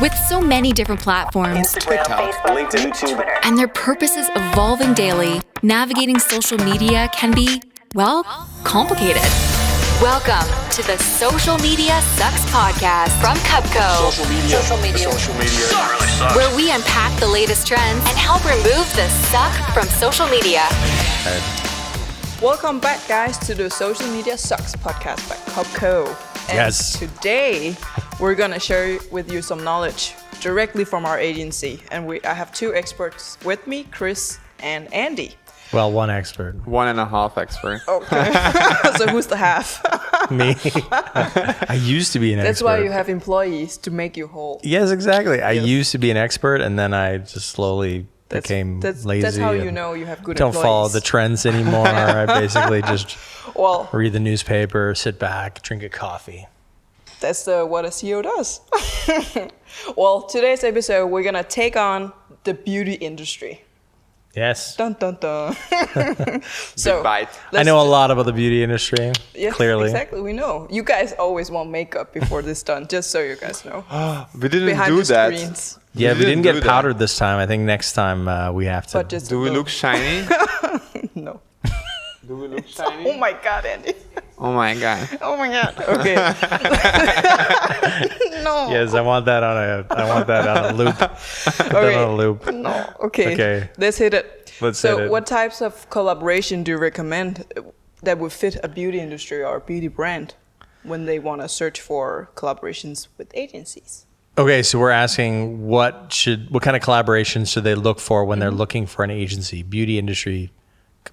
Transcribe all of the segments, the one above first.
With so many different platforms, TikTok, LinkedIn, YouTube, and their purposes evolving daily, navigating social media can be, well, complicated. Welcome to the Social Media Sucks podcast from Cubco. Social media really sucks. Where we unpack the latest trends and help remove the suck from social media. Welcome back, guys, to the Social Media Sucks podcast by Cubco. And Yes. today, we're going to share with you some knowledge directly from our agency. And I have two experts with me, Chris and Andy. Well, one expert. 1.5 expert. Okay. So who's the half? Me. I used to be an That's expert. why you have employees, to make you whole. Yes, exactly. I Yes. used to be an expert, and then I just slowly became lazy. That's how you and know you have good don't employees. follow the trends anymore. I basically just Well, read the newspaper, sit back, drink a coffee. that's what a CEO does. Well, today's episode, we're going to take on the beauty industry. Yes. Dun, dun, dun. So, bite. I know a lot about the beauty industry, Yes, clearly. exactly. We know. You guys always want makeup before this done, just so you guys know. We didn't Behind do the that. screens. Yeah, we didn't do get that. powdered this time. I think next time we have to. But just Do we look shiny? no. Do we look shiny? Oh my god, Andy. Oh my god. Oh my god. Okay. No. Yes, I want that on a loop. Put that on a loop. No. Okay. Okay. Let's hit it. Let's so hit it. what types of collaboration do you recommend that would fit a beauty industry or a beauty brand when they want to search for collaborations with agencies? Okay, so we're asking what kind of collaborations should they look for when Mm-hmm. they're looking for an agency, beauty industry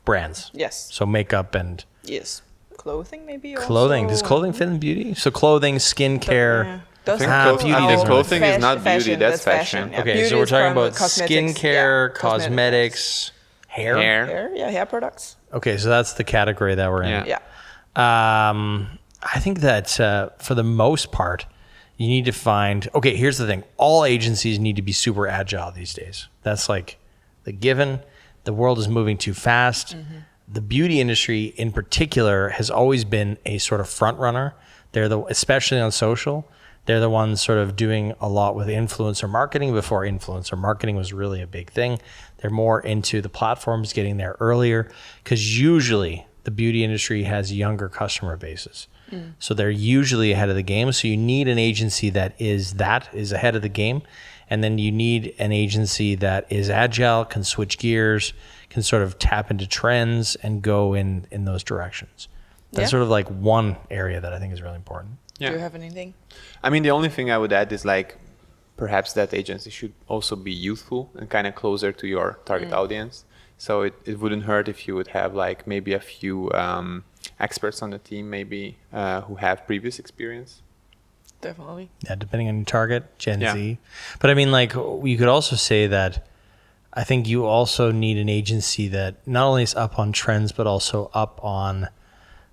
brands. Yes. So makeup and Yes. Clothing maybe also? clothing. Does clothing fit in beauty? So clothing, skincare. Yeah. Does think clo- beauty I think also- clothing is not beauty, that's fashion. Yeah, Okay, beauty so we're is talking from about cosmetics. skincare, Yeah, cosmetics, hair. hair products. Okay, so that's the category that we're in. Yeah. Yeah. I think that for the most part, you need to find. Okay, here's the thing: all agencies need to be super agile these days. That's like the given. The world is moving too fast. The beauty industry, in particular, has always been a sort of front runner. Especially on social, they're the ones sort of doing a lot with influencer marketing before influencer marketing was really a big thing. They're more into the platforms getting there earlier because usually the beauty industry has younger customer bases. So they're usually ahead of the game. So you need an agency that is ahead of the game. And then you need an agency that is agile, can switch gears, can sort of tap into trends and go in those directions. That's Yeah. sort of like one area that I think is really important. Yeah. Do you have anything? I mean, the only thing I would add is like perhaps that agency should also be youthful and kind of closer to your target audience. So it wouldn't hurt if you would have like maybe a few experts on the team maybe who have previous experience. Definitely. Yeah, depending on your target, Gen Yeah. Z. But I mean, like, you could also say that I think you also need an agency that not only is up on trends, but also up on,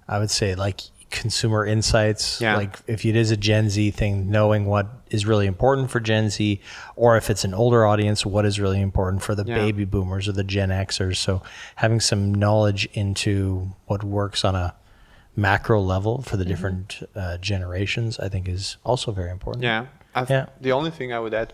I would say, like consumer insights. Yeah. Like if it is a Gen Z thing, knowing what is really important for Gen Z, or if it's an older audience, what is really important for the Yeah. baby boomers or the Gen Xers. So having some knowledge into what works on a macro level for the different generations, I think is also very important. Yeah. Yeah. The only thing I would add,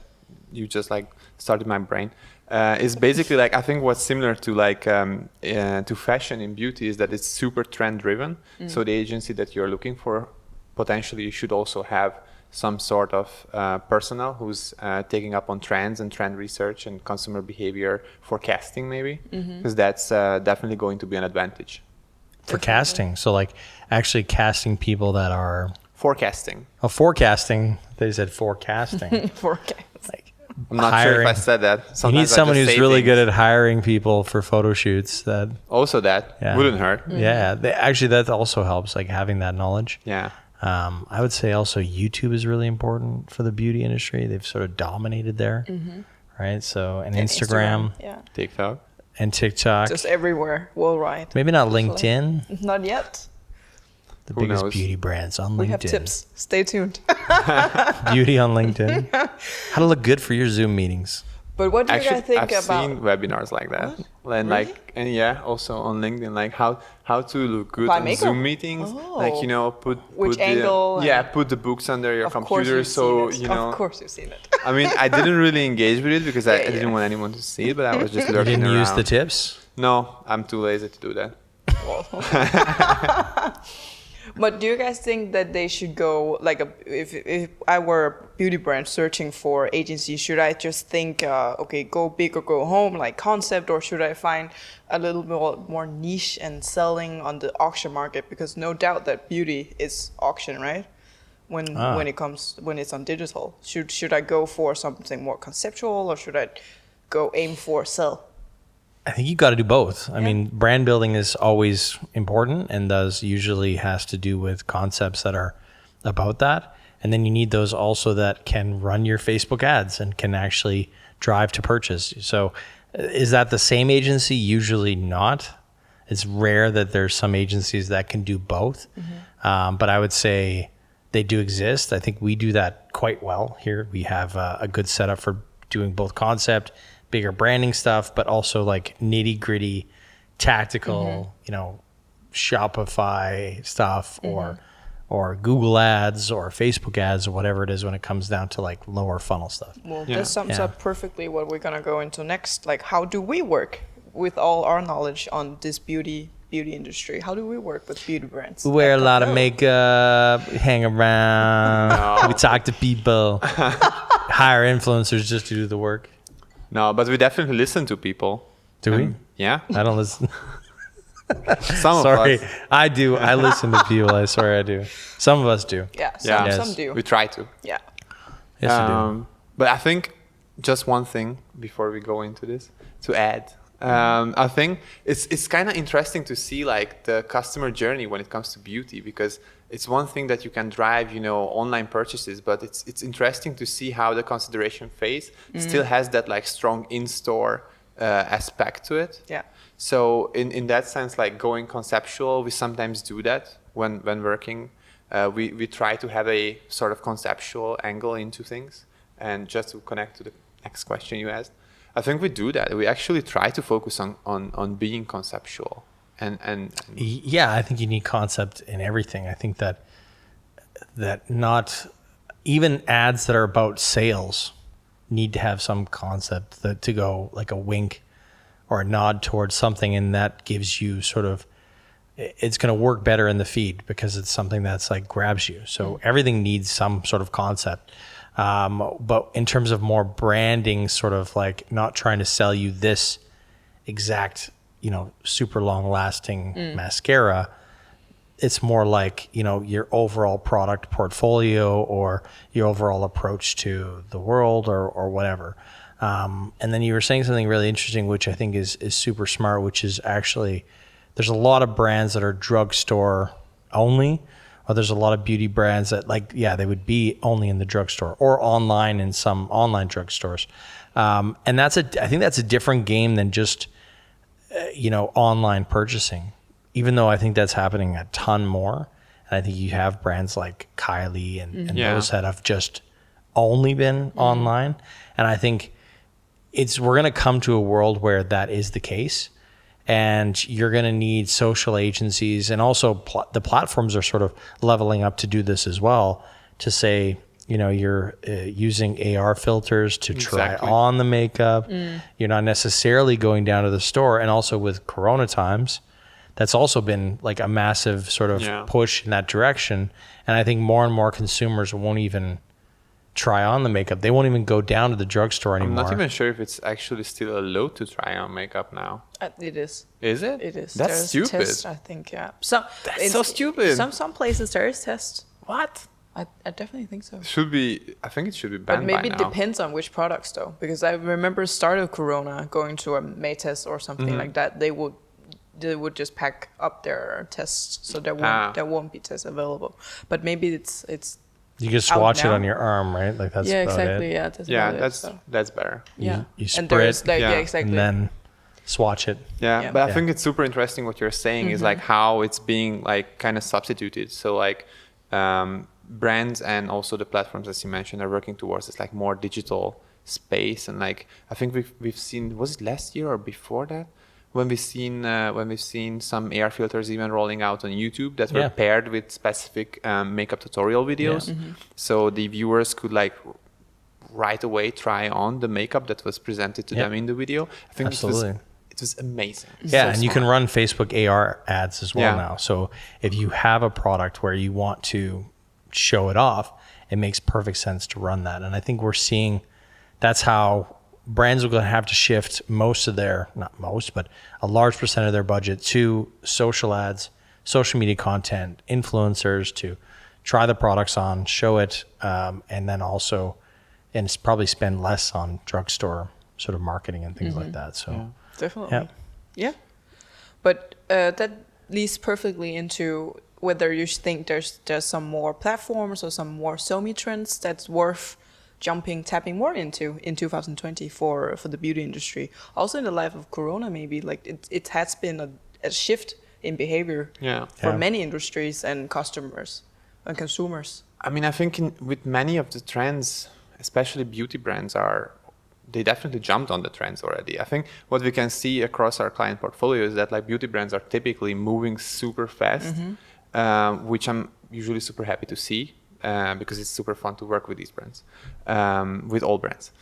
you just like started my brain, is basically like I think what's similar to like to fashion in beauty is that it's super trend driven. So the agency that you're looking for potentially should also have some sort of personnel who's taking up on trends and trend research and consumer behavior forecasting maybe, because that's definitely going to be an advantage. For casting. So like actually casting people that are Forecasting. forecasting. They said forecasting. Forecast. Like I'm not sure if I hiring. said that. You Sometimes need I someone just who's say really good things. at hiring people for photo shoots. That Also that Yeah. wouldn't hurt. yeah, actually that also helps. Like having that knowledge. Yeah. I would say also YouTube is really important for the beauty industry. They've sort of dominated there, right? So and Instagram Yeah. TikTok. and TikTok. Just everywhere, worldwide. Maybe not LinkedIn. Not yet. The Who biggest knows? beauty brands on We LinkedIn. have tips. Stay tuned. Beauty on LinkedIn. How to look good for your Zoom meetings. But what do you Actually, guys think I've about seen webinars like that, What? and Really? like, and yeah, also on LinkedIn, like how to look good By on makeup? Zoom meetings, like put Which put angle yeah, and- put the books under your Of course computer, you've so seen it. you know. Of course you've seen it. I mean, I didn't really engage with it because I Yeah, didn't yeah. want anyone to see it, but I was just You lurking didn't around. use the tips? No, I'm too lazy to do that. But do you guys think that they should go like if I were a beauty brand searching for agencies, should I just think okay, go big or go home, like concept, or should I find a little more niche and selling on the auction market? Because no doubt that beauty is auction, right? When it's on digital, should I go for something more conceptual, or should I go aim for sell? I think you got to do both. I mean, brand building is always important and does usually has to do with concepts that are about that. And then you need those also that can run your Facebook ads and can actually drive to purchase. So is that the same agency? Usually not. It's rare that there's some agencies that can do both. But I would say they do exist. I think we do that quite well here. We have a good setup for doing both concept, bigger branding stuff, but also like nitty gritty, tactical, you know, Shopify stuff or Google ads or Facebook ads or whatever it is when it comes down to like lower funnel stuff. Well, Yeah. this sums Yeah. up perfectly what we're gonna go into next. Like, how do we work with all our knowledge on this beauty industry? How do we work with beauty brands? We wear a Like lot of Coco. makeup, hang around, we talk to people, hire influencers just to do the work. No, but we definitely listen to people. Do we? Yeah, I don't listen. some Sorry, of us. I do. I listen to people. I swear I do. Some of us do. Yeah, Yeah. some Yes. do. We try to. Yeah. Yes, you do. But I think just one thing before we go into this to add. I think it's kind of interesting to see like the customer journey when it comes to beauty, because it's one thing that you can drive, you know, online purchases, but it's interesting to see how the consideration phase still has that like strong in-store aspect to it. Yeah. So in that sense, like going conceptual, we sometimes do that when working. We try to have a sort of conceptual angle into things. And just to connect to the next question you asked, I think we do that. We actually try to focus on being conceptual. And Yeah, I think you need concept in everything. I think that not even ads that are about sales need to have some concept that to go like a wink or a nod towards something, and that gives you sort of, it's going to work better in the feed because it's something that's like grabs you. So everything needs some sort of concept. But in terms of more branding, sort of like not trying to sell you this exact, you know, super long lasting mascara, it's more like, you know, your overall product portfolio or your overall approach to the world or whatever. And then you were saying something really interesting, which I think is super smart, which is actually, there's a lot of brands that are drugstore only, or there's a lot of beauty brands that like, yeah, they would be only in the drugstore or online in some online drugstores. And I think that's a different game than just, you know, online purchasing, even though I think that's happening a ton more. And I think you have brands like Kylie and those that have just only been online. And I think we're going to come to a world where that is the case. And you're going to need social agencies, and also the platforms are sort of leveling up to do this as well, to say, you know, you're using AR filters to try on the makeup. You're not necessarily going down to the store. And also with Corona times, that's also been like a massive sort of push in that direction. And I think more and more consumers won't even try on the makeup. They won't even go down to the drugstore anymore. I'm not even sure if it's actually still allowed to try on makeup now. It is. Is it? It is. That's There's stupid. Tests, I think, yeah. That's so stupid. Some places there is tests. What? I definitely think so. I think it should be But banned maybe by it now. depends on which products though, because I remember start of Corona going to a May test or something like that. They would just pack up their tests, so there won't be tests available. But maybe it's you can out swatch it now. on your arm, right? Like that's about exactly. it. Yeah, that's Yeah, about it, that's better. yeah. You And spray there's it like Yeah. exactly. and then swatch it. Yeah, but I Yeah. think it's super interesting what you're saying is like how it's being like kind of substituted. So like brands and also the platforms, as you mentioned, are working towards this like more digital space. And like I think we've seen, was it last year or before that, when we've seen some AR filters even rolling out on YouTube that were paired with specific makeup tutorial videos, so the viewers could like right away try on the makeup that was presented to them in the video. I think it was amazing. Yeah, and you can run Facebook AR ads as well now. So if you have a product where you want to show it off, it makes perfect sense to run that. And I think we're seeing that's how brands are going to have to shift most of their, not most, but a large percent of their budget to social ads, social media content, influencers to try the products on, show it, and then also, and it's probably spend less on drugstore sort of marketing and things like that. So definitely. Yeah. But that leads perfectly into whether you think there's some more platforms or some more SoMe trends that's worth tapping more into in 2020 for the beauty industry. Also in the life of Corona, maybe like it has been a shift in behavior for many industries and customers and consumers. I mean, I think with many of the trends, especially beauty brands, they definitely jumped on the trends already. I think what we can see across our client portfolio is that like beauty brands are typically moving super fast, which I'm usually super happy to see. Because it's super fun to work with these brands, with all brands,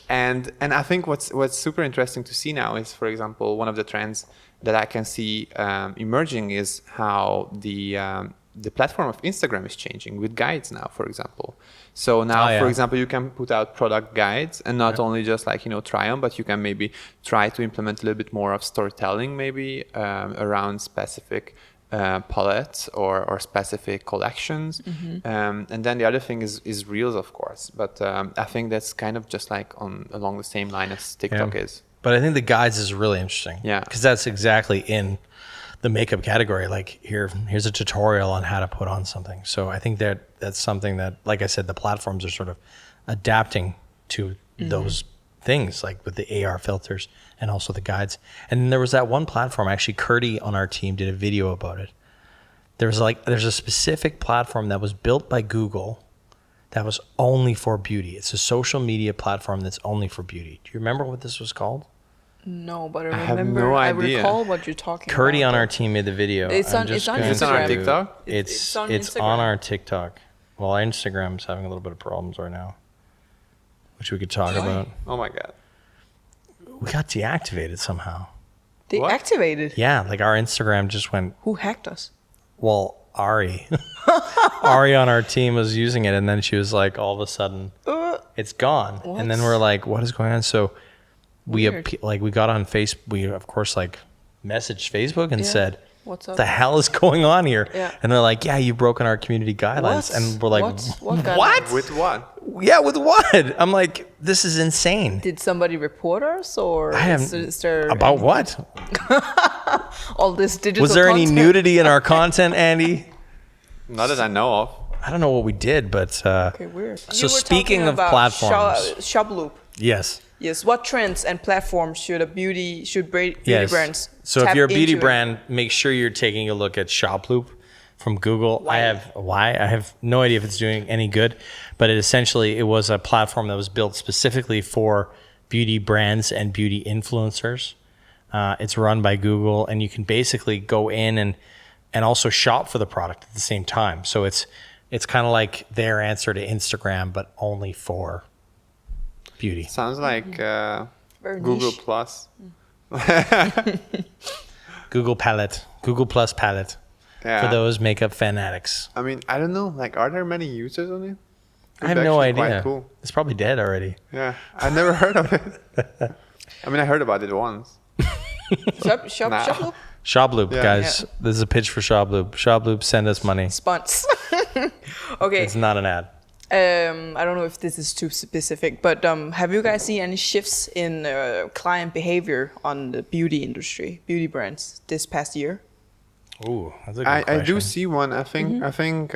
and I think what's super interesting to see now is, for example, one of the trends that I can see emerging is how the platform of Instagram is changing with guides now, for example. So now, for example, you can put out product guides and not only just like try on, but you can maybe try to implement a little bit more of storytelling, maybe around specific palettes or specific collections. And then the other thing is Reels, of course. But I think that's kind of just like along the same line as TikTok is. But I think the guides is really interesting. Yeah. Because that's exactly in the makeup category. Like here's a tutorial on how to put on something. So I think that's something that, like I said, the platforms are sort of adapting to those things, like with the AR filters and also the guides. And then there was that one platform, actually Curdy on our team did a video about it. There's a specific platform that was built by Google that was only for beauty. It's a social media platform that's only for beauty. Do you remember what this was called? No, but I have no idea. I recall what you're talking about. Curdy on our team made the video. It's on our TikTok? It's on our TikTok. Well, our Instagram's having a little bit of problems right now, which we could talk about. Oh my God. We got deactivated somehow. Deactivated? Yeah, like our Instagram just went. Who hacked us? Well, Ari. Ari on our team was using it, and then she was like, all of a sudden, it's gone. What? And then we're like, what is going on? So we got on Facebook. We of course like messaged Facebook and said, "What's up? The hell is going on here?" Yeah. And they're like, "Yeah, you've broken our community guidelines." What? And we're like, "What? With what?" Yeah, with what? I'm like, this is insane. Did somebody report us, or is there about what? All this digital. Was there any nudity in our content, Andy? Not that I know of. I don't know what we did, but okay, weird. So speaking of platforms, ShopLoop. Yes. Yes. What trends and platforms should beauty brands? So if you're a beauty brand, make sure you're taking a look at ShopLoop from Google. Why? I have no idea if it's doing any good, but it was a platform that was built specifically for beauty brands and beauty influencers. It's run by Google, and you can basically go in and also shop for the product at the same time. So it's kind of like their answer to Instagram, but only for beauty. Sounds like Google Plus. Google Palette, Google Plus Palette. Yeah. For those makeup fanatics. I mean, I don't know. Like, are there many users on it? I have no idea. Cool. It's probably dead already. Yeah, I've never heard of it. I mean, I heard about it once. ShopLoop? ShopLoop, guys. Yeah. This is a pitch for ShopLoop. ShopLoop, send us money. Spons. Okay. It's not an ad. I don't know if this is too specific, but have you guys seen any shifts in client behavior on the beauty industry, beauty brands this past year? Ooh, that's a good question. I do see one. I think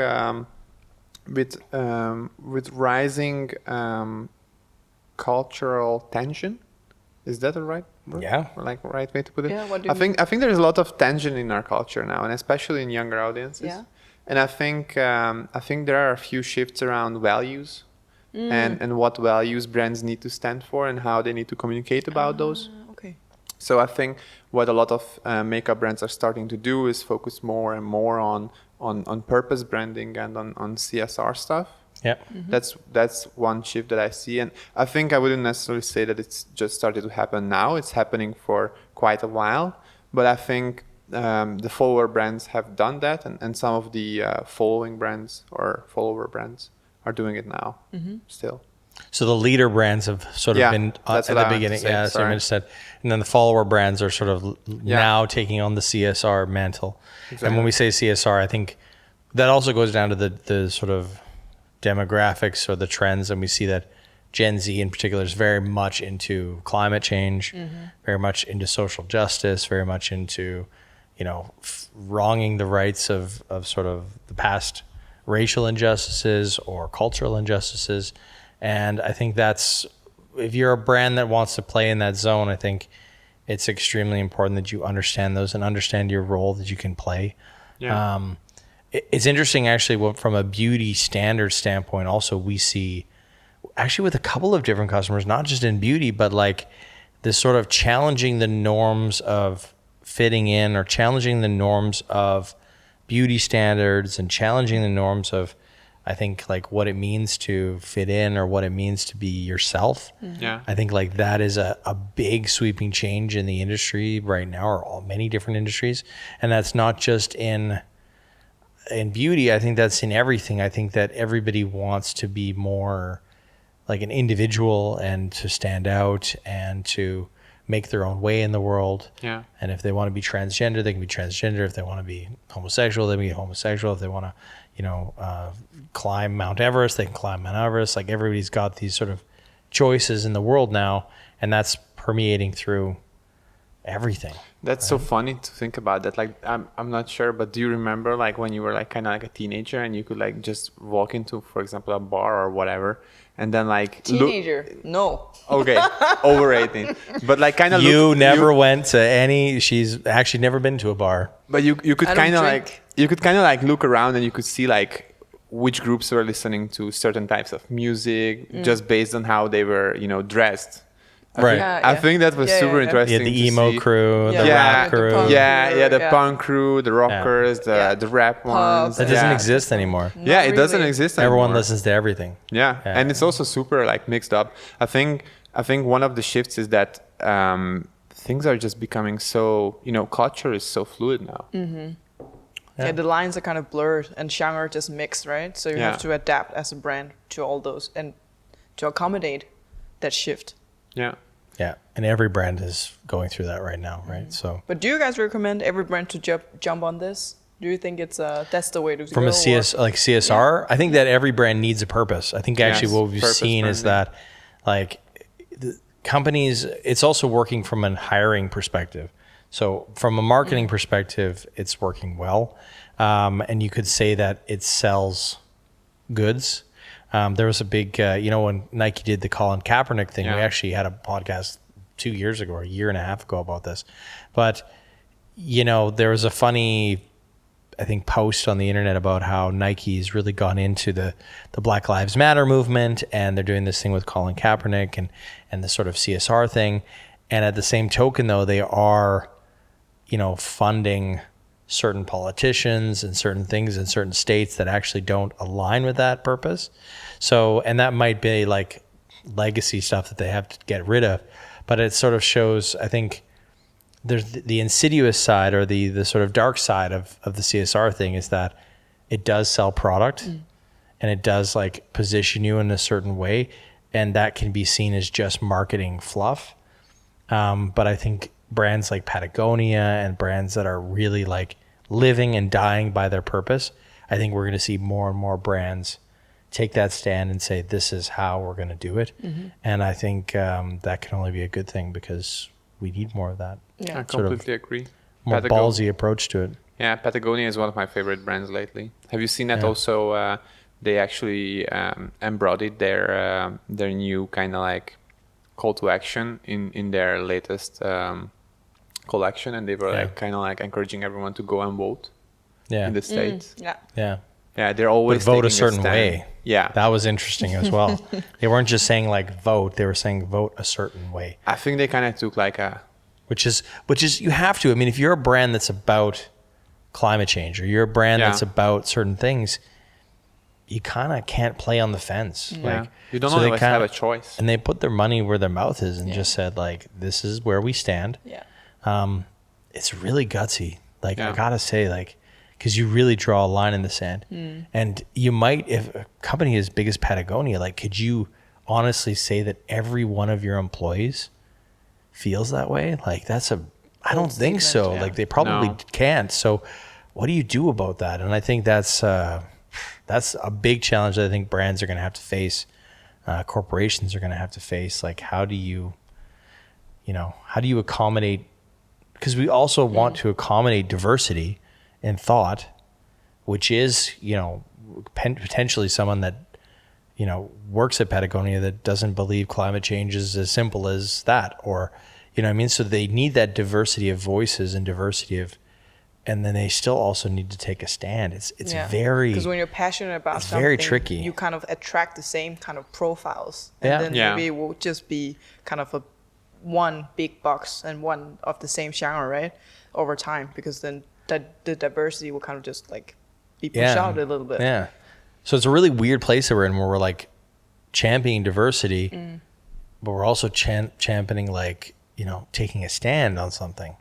with rising cultural tension, is that the right word? Yeah. Like right way to put it? Yeah. What do you mean? I think there's a lot of tension in our culture now, and especially in younger audiences. Yeah. And I think there are a few shifts around values and what values brands need to stand for and how they need to communicate about those. Okay. So I think what a lot of makeup brands are starting to do is focus more and more on purpose branding and on CSR stuff. Yeah. That's one shift that I see, and I think I wouldn't necessarily say that it's just started to happen now. It's happening for quite a while, but I think the follower brands have done that, and some of the following brands or follower brands are doing it now still. So the leader brands have sort of Yeah, been that's at what the I meant to beginning. say, Yeah, so sorry. I said, and then the follower brands are sort of now taking on the CSR mantle. And when we say CSR, I think that also goes down to the sort of demographics or the trends, and we see that Gen Z in particular is very much into climate change, very much into social justice, very much into, wronging the rights of sort of the past racial injustices or cultural injustices. And I think that's, if you're a brand that wants to play in that zone, I think it's extremely important that you understand those and understand your role that you can play. Yeah. It's interesting, actually, from a beauty standard standpoint, also we see, actually with a couple of different customers, not just in beauty, but like this sort of challenging the norms of fitting in or challenging the norms of beauty standards and challenging the norms of, I think, like what it means to fit in or what it means to be yourself. Yeah. I think like that is a big sweeping change in the industry right now, or many different industries. And that's not just in beauty. I think that's in everything. I think that everybody wants to be more like an individual and to stand out and to make their own way in the world. Yeah. And if they want to be transgender, they can be transgender. If they want to be homosexual, they can be homosexual. If they want to, climb Mount Everest, they can climb Mount Everest. Like everybody's got these sort of choices in the world now, and that's permeating through everything. That's so funny to think about that. Like, I'm not sure, but do you remember like when you were like kind of like a teenager and you could like just walk into, for example, a bar or whatever, and then like Teenager? No. Okay, over 18, but like kind of Went to any. She's actually never been to a bar. But you could I don't kind of drink. like look around and you could see like which groups were listening to certain types of music just based on how they were dressed. Right. I think that was super You interesting. had the to emo see. crew, the Yeah, rap the crew. punk Yeah, the Yeah. punk crew, the rockers, the rap ones. That doesn't Yeah. exist anymore. Yeah, it doesn't really. exist Everyone anymore. listens to everything. Yeah, and it's also super like mixed up. I think one of the shifts is that things are just becoming so, culture is so fluid now. Yeah, the lines are kind of blurred and genre just mixed, right? So you Yeah. have to adapt as a brand to all those and to accommodate that shift. Yeah. Yeah, and every brand is going through that right now, right? So But do you guys recommend every brand to jump on this? Do you think it's that's the way to from go? a CSR, I think that every brand needs a purpose. I think actually Yes, what we've purpose seen is branding. that like the companies, it's also working from a hiring perspective. So from a marketing perspective, it's working well. And you could say that it sells goods. There was a big, when Nike did the Colin Kaepernick thing, we Yeah. actually had a podcast 2 years ago or a year and a half ago about this. But, there was a funny, I think, post on the internet about how Nike's really gone into the Black Lives Matter movement, and they're doing this thing with Colin Kaepernick and the sort of CSR thing. And at the same token, though, they are, funding certain politicians and certain things in certain states that actually don't align with that purpose. So, and that might be like legacy stuff that they have to get rid of, but it sort of shows, I think, there's the insidious side or the sort of dark side of the CSR thing is that it does sell product and it does like position you in a certain way, and that can be seen as just marketing fluff. But I think brands like Patagonia and brands that are really like living and dying by their purpose, I think we're going to see more and more brands take that stand and say, this is how we're going to do it. And I think that can only be a good thing because we need more of that. I Yeah. Sort of completely agree. More ballsy approach to it. Yeah, Patagonia is one of my favorite brands lately. Have you seen that also? They actually embodied their new kind of like call to action in their latest collection, and they were like kind of like encouraging everyone to go and vote in the States. Yeah. Yeah. Yeah, they're always But vote a taking certain stand. way. Yeah, That was interesting as well. They weren't just saying like vote; they were saying vote a certain way, I think they kind of took like a which is you have to. I mean, if you're a brand that's about climate change or you're a brand Yeah. that's about certain things, you kind of can't play on the fence. yeah. Like You don't so they always have a kinda- choice. And they put their money where their mouth is and just said like, this is where we stand. Yeah. It's really gutsy. Like I Yeah. gotta say, like, because you really draw a line in the sand, and you might, if a company as big as Patagonia, like, could you honestly say that every one of your employees feels that way? Like, I don't think so. statement, yeah. Like, they probably No. can't. So, what do you do about that? And I think that's a big challenge that I think brands are going to have to face. Corporations are going to have to face. Like, how do you accommodate? Because we also want to accommodate diversity in thought, which is, potentially someone that, works at Patagonia that doesn't believe climate change is as simple as that, or, you know what I mean? So they need that diversity of voices and diversity of, and then they still also need to take a stand. It's very, because when you're passionate about it's something, very tricky. you kind of attract the same kind of profiles, and Yeah. then Yeah. maybe it will just be kind of one big box and one of the same genre, right? Over time, because then the diversity will kind of just like be pushed out a little bit. Yeah. So it's a really weird place that we're in where we're like championing diversity, but we're also championing like, taking a stand on something.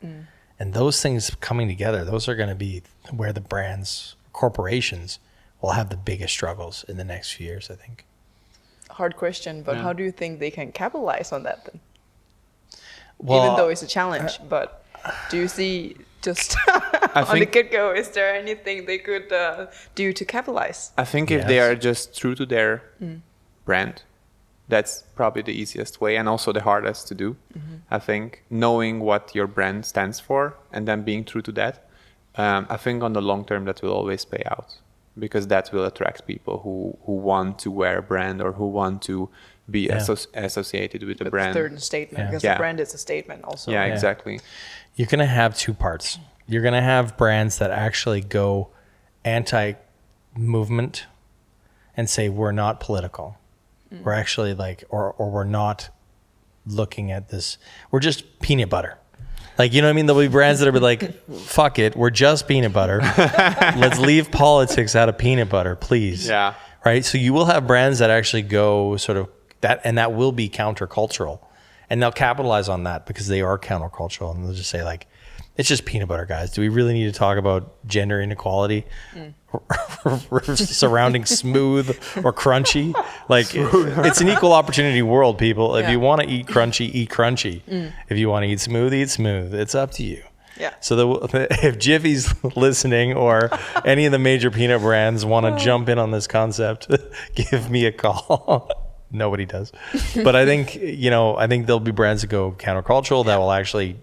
And those things coming together, those are going to be where the brands, corporations will have the biggest struggles in the next few years, I think. Hard question, but how do you think they can capitalize on that then? Well, Even though it's a challenge, but do you see just on the think- get-go, is there anything they could do to capitalize? I think if they Yes. are just true to their brand, that's probably the easiest way and also the hardest to do. I think knowing what your brand stands for and then being true to that, I think on the long term that will always pay out, because that will attract people who want to wear a brand or who want to be associated with the With brand. certain statement, because Yeah. the brand is a statement also. Yeah, right? exactly. You're going to have two parts. You're going to have brands that actually go anti-movement and say, we're not political. We're actually like, or we're not looking at this. We're just peanut butter. Like, you know what I mean? There'll be brands that are like, fuck it. We're just peanut butter. Let's leave politics out of peanut butter, please. Yeah. Right. So you will have brands that actually go sort of that, and that will be countercultural, and they'll capitalize on that because they are countercultural, and they'll just say like, it's just peanut butter, guys. Do we really need to talk about gender inequality surrounding smooth or crunchy? Like, it's an equal opportunity world, people. If you want to eat crunchy, eat crunchy. If you want to eat smooth. It's up to you. Yeah. So if Jiffy's listening or any of the major peanut brands want to jump in on this concept, give me a call. Nobody does. But I think, there'll be brands that go countercultural that will actually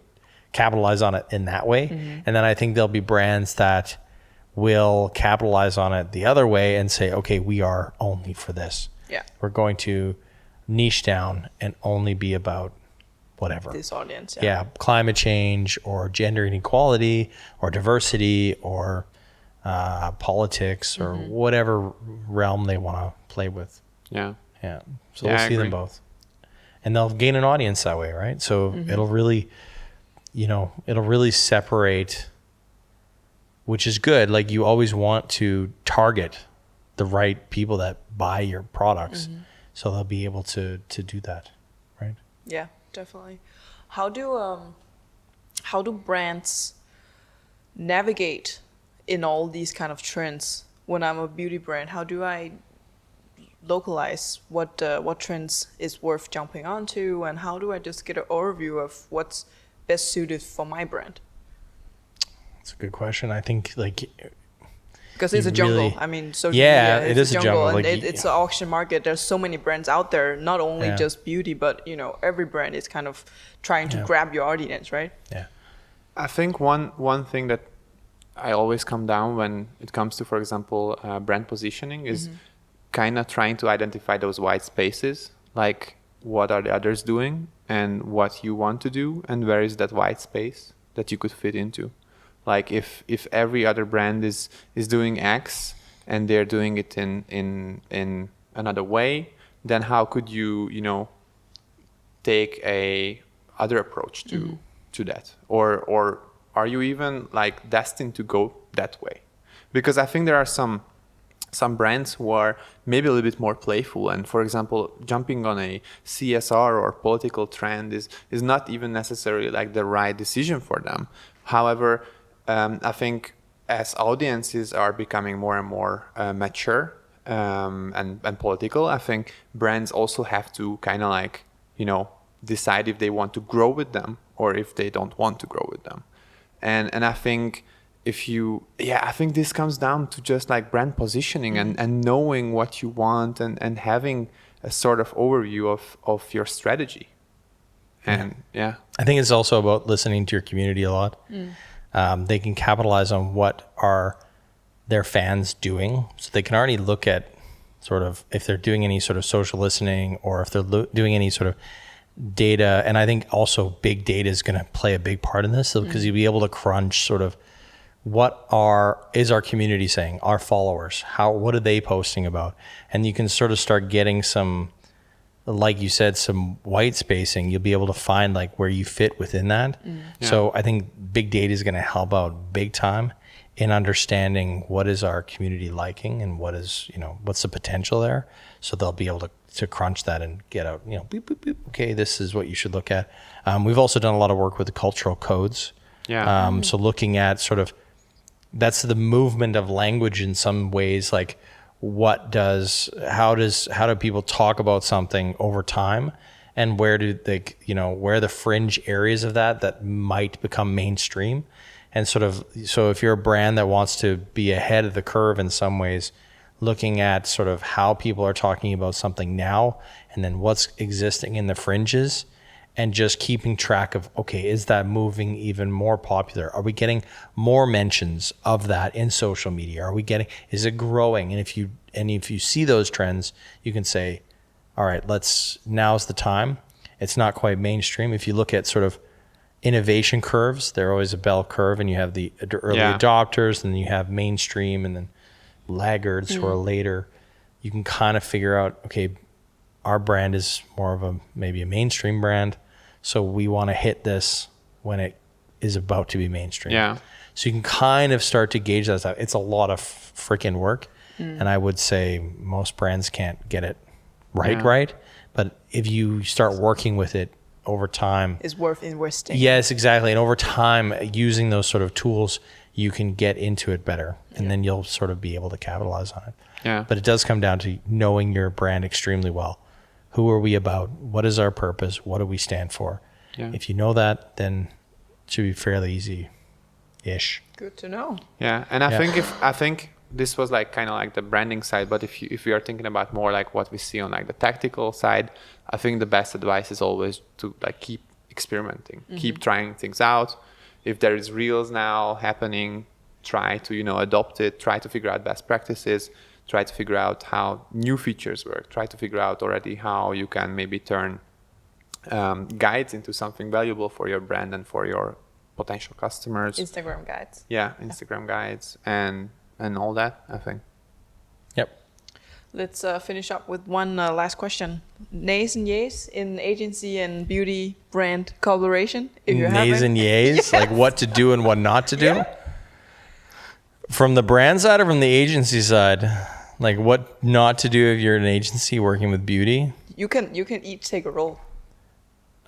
capitalize on it in that way. And then I think there'll be brands that will capitalize on it the other way and say, okay, we are only for this. Yeah. We're going to niche down and only be about whatever. This audience. Yeah, climate change or gender inequality or diversity or politics or whatever realm they want to play with. Yeah. Yeah. So Yeah, we'll I see them agree. both. And they'll gain an audience that way, right? So it'll really, it'll really separate, which is good. Like, you always want to target the right people that buy your products. So they'll be able to do that, right? Yeah, definitely. How do brands navigate in all these kind of trends? When I'm a beauty brand, how do I localize what trends is worth jumping onto, and how do I just get an overview of what's best suited for my brand? That's a good question. I think Because it's You a jungle. really- I mean, social Yeah, media it is a jungle. and Like, it's an auction market. There's so many brands out there, not only Yeah. just beauty, but every brand is kind of trying to Yeah. grab your audience, right? yeah. I think one thing that I always come down when it comes to, for example, brand positioning is kind of trying to identify those white spaces, like what are the others doing and what you want to do, and where is that white space that you could fit into. Like if every other brand is doing X and they're doing it in another way, then how could you, you know, take a other approach to that? Or are you even like destined to go that way? Because I think there are some brands who are maybe a little bit more playful, and for example, jumping on a CSR or political trend is not even necessarily like the right decision for them. However, I think as audiences are becoming more and more mature and political, I think brands also have to kind of like, you know, decide if they want to grow with them or if they don't want to grow with them. And I think I think this comes down to just like brand positioning and knowing what you want and having a sort of overview of your strategy. And I think it's also about listening to your community a lot. They can capitalize on what are their fans doing. So they can already look at sort of if they're doing any sort of social listening or if they're doing any sort of data. And I think also big data is going to play a big part in this. So because you'll be able to crunch sort of what is our community saying, our followers, what are they posting about? And you can sort of start getting some, like you said, some white spacing. You'll be able to find like where you fit within that. So I think big data is going to help out big time in understanding what is our community liking and what is, you know, what's the potential there. So they'll be able to crunch that and get out, you know, beep, beep, beep. Okay, this is what you should look at. We've also done a lot of work with the cultural codes. So looking at sort of, that's the movement of language in some ways, like how do people talk about something over time, and where do they, you know, where are the fringe areas of that might become mainstream, and sort of, so if you're a brand that wants to be ahead of the curve in some ways, looking at sort of how people are talking about something now and then what's existing in the fringes, and just keeping track of, okay, is that moving even more popular? Are we getting more mentions of that in social media? Is it growing? And if you see those trends, you can say, all right, now's the time. It's not quite mainstream. If you look at sort of innovation curves, they're always a bell curve, and you have the early adopters, and then you have mainstream, and then laggards who are later. You can kind of figure out, okay, our brand is more of maybe a mainstream brand, so we want to hit this when it is about to be mainstream. So you can kind of start to gauge that stuff. It's a lot of freaking work, and I would say most brands can't get it right. But if you start working with it over time, it's worth investing. Yes, exactly. And over time, using those sort of tools, you can get into it better, and then you'll sort of be able to capitalize on it. But it does come down to knowing your brand extremely well. Who are we about? What is our purpose? What do we stand for? If you know that, then it should be fairly easy-ish. Good to know. And I think this was like kind of like the branding side, but if you are thinking about more like what we see on like the tactical side, I think the best advice is always to like keep experimenting, keep trying things out. If there is reels now happening, try to, you know, adopt it, try to figure out best practices, try to figure out how new features work, try to figure out already how you can maybe turn guides into something valuable for your brand and for your potential customers. Instagram guides. Instagram guides and all that, I think. Yep. Let's finish up with one last question. Nays and yays in agency and beauty brand collaboration, if you have Nays and yays, like what to do and what not to do? From the brand side or from the agency side? Like what not to do if you're an agency working with beauty? You can each take a role.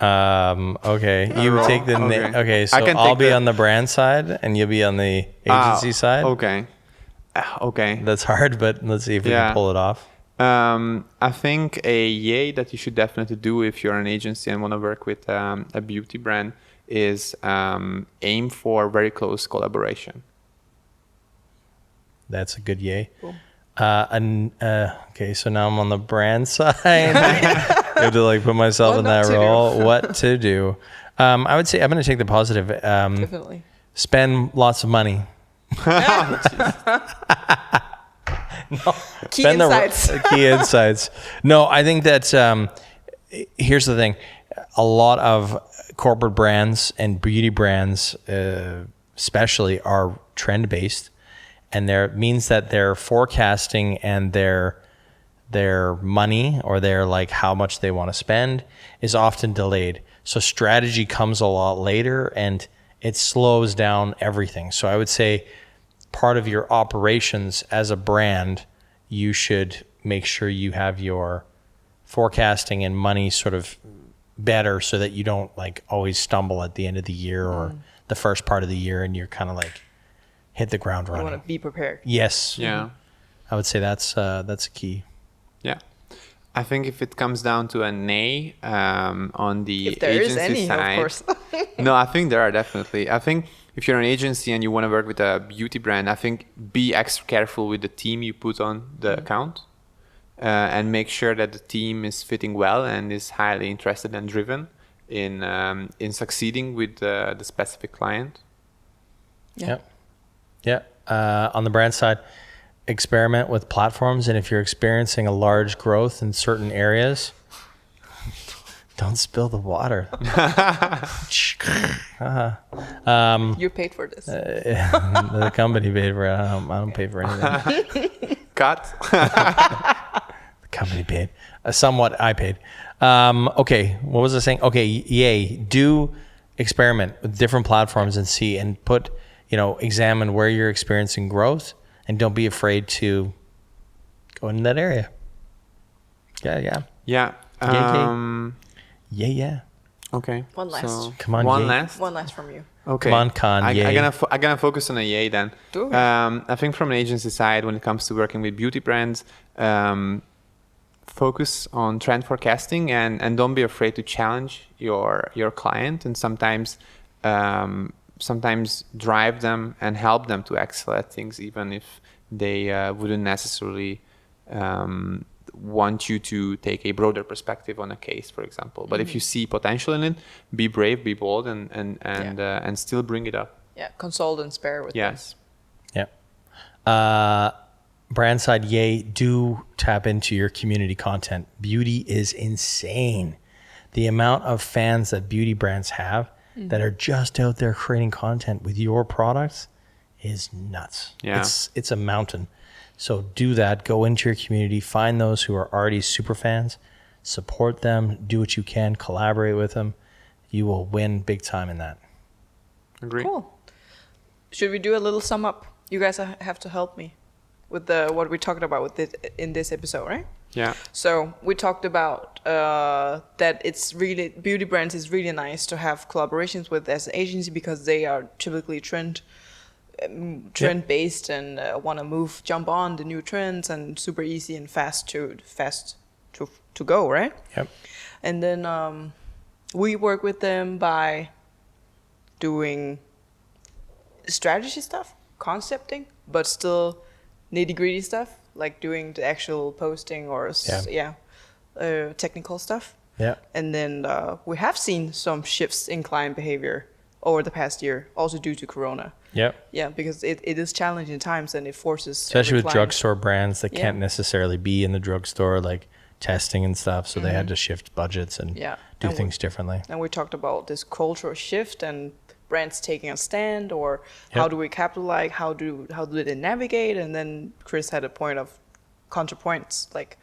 Okay. You take the okay, so I'll be on the brand side and you'll be on the agency side. Okay. That's hard, but let's see if we can pull it off. I think a yay that you should definitely do if you're an agency and want to work with a beauty brand is aim for very close collaboration. That's a good yay. Cool. Okay, so now I'm on the brand side. I have to like put myself in that role. What to do? I would say I'm going to take the positive. Definitely. Spend lots of money. Key insights. Key insights. No, I think that here's the thing. A lot of corporate brands and beauty brands especially are trend-based. and there means that their forecasting and their money or their like how much they want to spend is often delayed. So strategy comes a lot later and it slows down everything. So I would say part of your operations as a brand, you should make sure you have your forecasting and money sort of better so that you don't like always stumble at the end of the year or the first part of the year and you're kind of like hit the ground You running. want to be prepared. Yes. Yeah. I would say that's a key. Yeah. I think if it comes down to a nay on the If there is agency any, side, of course. no, I think there are definitely. I think if you're an agency and you want to work with a beauty brand, I think be extra careful with the team you put on the account and make sure that the team is fitting well and is highly interested and driven in succeeding with the specific client. Yeah. Yeah. On the brand side, experiment with platforms. And if you're experiencing a large growth in certain areas, don't spill the water. You paid for this. The company paid for it. I don't pay for anything. Cut. The company paid. Somewhat I paid. Okay. What was I saying? Okay. Yay. Do experiment with different platforms and see and put, examine where you're experiencing growth and don't be afraid to go in that area. Yeah. Yeah. Yeah. Okay. One last. Come on, One yay. last. One last from you. Okay. Come on, Kanye. I'm gonna focus on a yay then. Do it. I think from an agency side, when it comes to working with beauty brands, focus on trend forecasting and don't be afraid to challenge your client and sometimes drive them and help them to excel at things, even if they wouldn't necessarily want you to take a broader perspective on a case, for example. But if you see potential in it, be brave, be bold, and still bring it up. Yeah, consult and spare with them. Yes. Yeah. Brand side, yay, do tap into your community content. Beauty is insane. The amount of fans that beauty brands have that are just out there creating content with your products is nuts. Yeah. It's a mountain. So do that. Go into your community. Find those who are already super fans. Support them. Do what you can. Collaborate with them. You will win big time in that. Agree. Cool. Should we do a little sum up? You guys have to help me with what we talked about with it in this episode, right? Yeah. So we talked about that it's really beauty brands is really nice to have collaborations with as an agency because they are typically trend based and want to jump on the new trends and super easy and fast to go, right? Yep. And then we work with them by doing strategy stuff, concepting, but still nitty-gritty stuff, like doing the actual posting or technical stuff. Yeah. And then we have seen some shifts in client behavior over the past year, also due to Corona. Yep. Yeah, because it is challenging times and it forces Especially every with client. drugstore brands that Yeah. can't necessarily be in the drugstore, like testing and stuff. So they had to shift budgets and Yeah. do And things differently. And we talked about this cultural shift and brands taking a stand, or how Yep. do we capitalize, how do they navigate? And then Chris had a point of counterpoints, like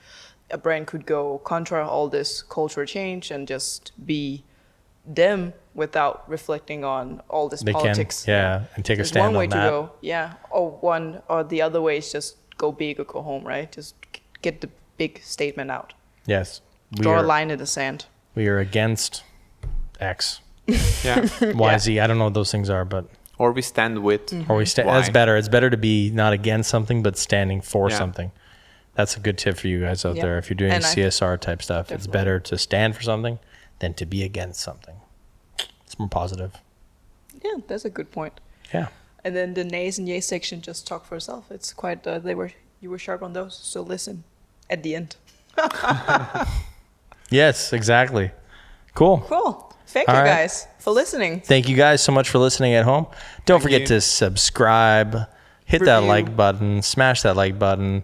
a brand could go contra all this cultural change and just be them without reflecting on all this They politics. can, and take a There's stand one way on to that. go, or the other way is just go big or go home, right? Just get the big statement out. Yes. Draw a line in the sand. We are against X. Yeah. Y, Z. I don't know what those things are, but Or we stand with. or we stand. Why? That's better. It's better to be not against something, but standing for Yeah. something. That's a good tip for you guys out Yeah. there. If you're doing And CSR type stuff, it's Definitely. better to stand for something than to be against something. It's more positive. Yeah, that's a good point. Yeah. And then the nays and yays section just talk for itself. It's quite you were sharp on those, so listen at the end. Yes, exactly. Cool. Cool. Thank All you right. guys for listening. Thank you guys so much for listening at home. Don't forget you. to subscribe, hit that Review. like button, smash that like button,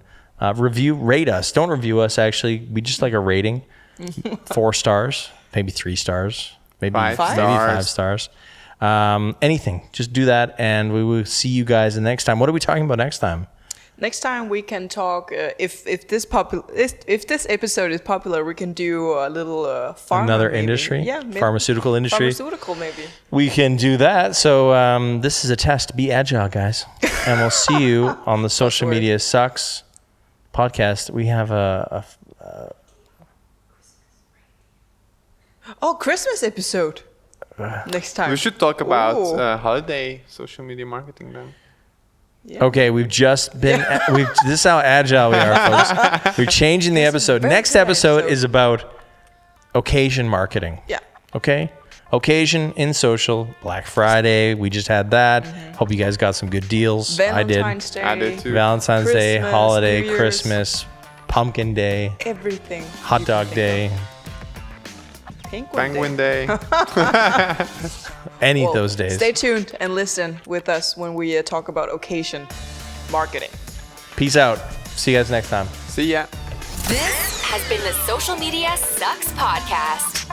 review, rate us. Don't review us, actually. We just like a rating. 4 stars, maybe 3 stars, maybe Five maybe stars. 5 stars. Anything, just do that, and we will see you guys the next time. What are we talking about next time? Next time we can talk. If this episode is popular, we can do a little pharma, Another maybe. industry? Yeah, maybe. Pharmaceutical industry? Pharmaceutical, maybe. We can do that. So this is a test. Be agile, guys. And we'll see you on the Social word. Media Sucks podcast. We have a Christmas episode next time. We should talk about Ooh. holiday social media marketing then. Yeah. Okay, we've just been. This is how agile we are, folks. We're changing the episode. very Next good episode episode. is about occasion marketing. Yeah. Okay? Occasion in social. Black Friday. We just had that. Hope you guys got some good deals. Valentine's Day. I did too. Valentine's Day, Christmas, holiday, New Year's. Christmas, Pumpkin Day, Everything. Hot Dog Day, Penguin Day. any Well, of those days. Stay tuned and listen with us when we talk about occasion marketing. Peace out. See you guys next time. See ya. This has been the Social Media Sucks Podcast.